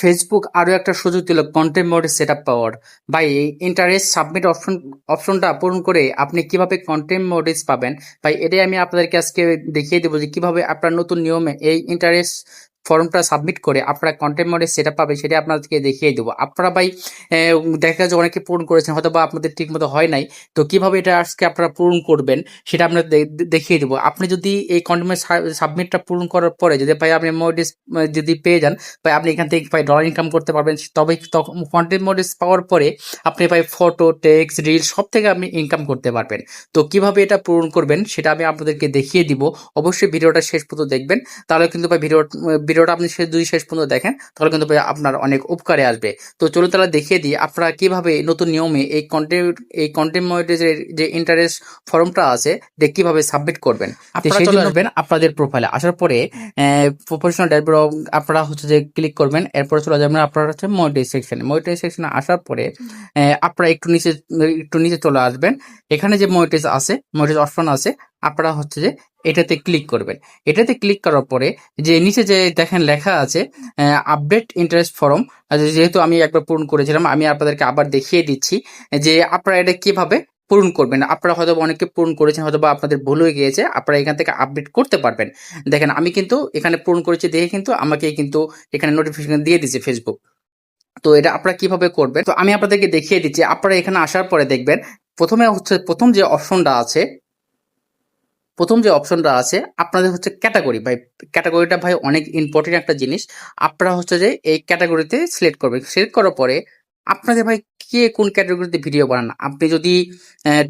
Facebook আরো একটা সুযোগ দিল কন্টেন্ট মডেল সেটআপ পাওয়ার। ভাই এই ইন্টারেস্ট সাবমিট অপশনটা পূরণ করে আপনি কিভাবে কন্টেন্ট মডেলস পাবেন, ভাই এটাই আমি আপনাদেরকে আজকে দেখিয়ে দেবো যে কিভাবে আপনার নতুন নিয়মে এই ইন্টারেস্ট ফর্মটা সাবমিট করে আপনারা কন্টেন্ট মডেল সেটআপ পাবে, সেটা আপনাদেরকে দেখিয়ে দেবো। আপনারা ভাই দেখা যায় অনেকে পূরণ করেছেন, হয়তো বা আপনাদের ঠিক মতো হয় নাই। তো কিভাবে এটা আজকে আপনারা পূরণ করবেন সেটা আপনাদের দেখিয়ে দেবো। আপনি যদি এই কন্টেন্ট সাবমিটটা পূরণ করার পরে যদি ভাই আপনি মডেল যদি পেয়ে যান, ভাই আপনি এখান থেকে ভাই ডলার ইনকাম করতে পারবেন। তবে তখন কন্টেন্ট মডেলস পাওয়ার পরে আপনি ভাই ফটো, টেক্সট, রিল সব থেকে আপনি ইনকাম করতে পারবেন। তো কিভাবে এটা পূরণ করবেন সেটা আমি আপনাদেরকে দেখিয়ে দিব। অবশ্যই ভিডিওটা শেষ পর্যন্ত দেখবেন, তাহলে কিন্তু ভাই ভিডিওটা আপনি যদি শেষ পর্যন্ত দেখেন তাহলে কিন্তু ভাই আপনার অনেক উপকারে আসবে। তো চলুন তাহলে দেখিয়ে দিই আপনারা কিভাবে নতুন নিয়মে এই কন্টেন্ট মডেলের যে ইন্টারেস্ট ফর্মটা আছে এটা কিভাবে সাবমিট করবেন। আপনারা চলে আসবেন আপনাদের প্রোফাইলে, আসার পরে প্রফেশনাল ড্যাশবোর্ড আপনারা হচ্ছে যে ক্লিক করবেন। এরপরে চলে যাবেন আপনারা হচ্ছে মনিটাইজ সেকশনে আসার পরে আপনারা একটু নিচে চলে আসবেন। এখানে যে মনিটাইজ অপশন আছে, আপনারা হচ্ছে যে এটাতে ক্লিক করবেন। এটাতে ক্লিক করার পরে যে নিচে যে দেখেন লেখা আছে আপডেট ইন্টারেস্ট ফর্ম, যেহেতু আমি একবার পূরণ করেছিলাম আমি আপনাদেরকে আবার দেখিয়ে দিচ্ছি যে আপনারা এটা কিভাবে পূরণ করবেন। আপনারা হয়তো অনেকে পূরণ করেছেন, হয়তো বা আপনাদের ভুল হয়ে গিয়েছে, আপনারা এখান থেকে আপডেট করতে পারবেন। দেখেন আমি কিন্তু এখানে পূরণ করেছি দেখে কিন্তু আমাকে কিন্তু এখানে নোটিফিকেশন দিয়ে দিচ্ছে ফেসবুক। তো এটা আপনারা কিভাবে করবেন তো আমি আপনাদেরকে দেখিয়ে দিচ্ছি। আপনারা এখানে আসার পরে দেখবেন প্রথম যে অপশনটা আছে আপনাদের হচ্ছে ক্যাটাগরি। ভাই ক্যাটাগরিটা ভাই অনেক ইম্পর্টেন্ট একটা জিনিস। আপনারা হচ্ছে যে এই ক্যাটাগরিতে সিলেক্ট করবেন। সিলেক্ট করার পরে আপনাদের ভাই কে কোন ক্যাটাগরিতে ভিডিও বানান। আপনি যদি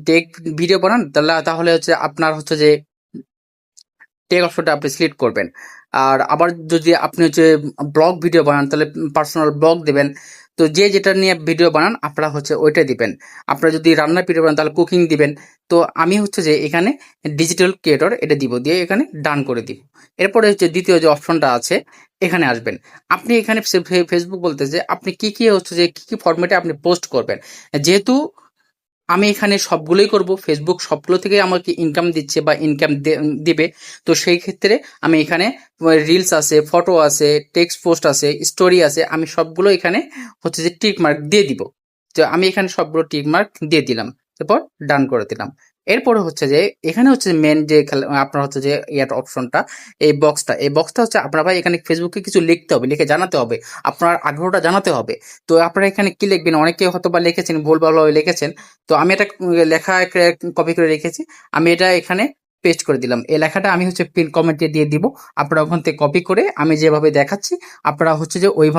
টেক ভিডিও বানান তাহলে হচ্ছে আপনার হচ্ছে যে টেক অপশনটা আপনি সিলেক্ট করবেন। আর আবার যদি আপনি হচ্ছে ব্লগ ভিডিও বানান তাহলে পার্সোনাল ব্লগ দিবেন। তো যে যেটা নিয়ে ভিডিও বানান আপনারা হচ্ছে ওইটা দিবেন। আপনারা যদি রান্নার ভিডিও বানান তাহলে কুকিং দিবেন। তো আমি হচ্ছে যে এখানে ডিজিটাল ক্রিয়েটর এটা দিব, দিয়ে এখানে ডান করে দিব। এরপরে হচ্ছে দ্বিতীয় যে অপশনটা আছে এখানে আসবেন। আপনি এখানে ফেসবুক বলতেছে আপনি কি কি ফরম্যাটে আপনি পোস্ট করবেন। যেহেতু আমি এখানে সবগুলোই করব, ফেসবুক সবগুলো থেকে আমাকে ইনকাম দিচ্ছে বা ইনকাম দিবে। তো সেই ক্ষেত্রে আমি এখানে রিলস আছে, ফটো আছে, টেক্সট পোস্ট আছে, স্টোরি আছে, আমি সবগুলো এখানে হচ্ছে যে টিক মার্ক দিয়ে দিব। তো আমি এখানে সবগুলো টিক মার্ক দিয়ে দিলাম, তারপর ডান করে দিলাম। এরপরে হচ্ছে যে এখানে হচ্ছে মেন যে আপনার হচ্ছে যে ইয়ার অপশনটা, এই বক্সটা হচ্ছে আপনার ভাই এখানে ফেসবুকে কিছু লিখতে হবে, লিখে জানাতে হবে, আপনার আগ্রহটা জানাতে হবে। তো আপনারা এখানে কি লিখবেন, অনেকে হয়তো বা লিখেছেন ভুলভালভাবে লিখেছেন। তো আমি এটা লেখা কপি করে রেখেছি, আমি এটা এখানে পেস্ট করে দিলাম। এই লেখাটা আমি হচ্ছে পিন কমেন্টে দিয়ে দিব। আপনারা ওখান থেকে কপি করে আমি যেভাবে দেখাচ্ছি আপনারা হচ্ছে যে ওইভাবে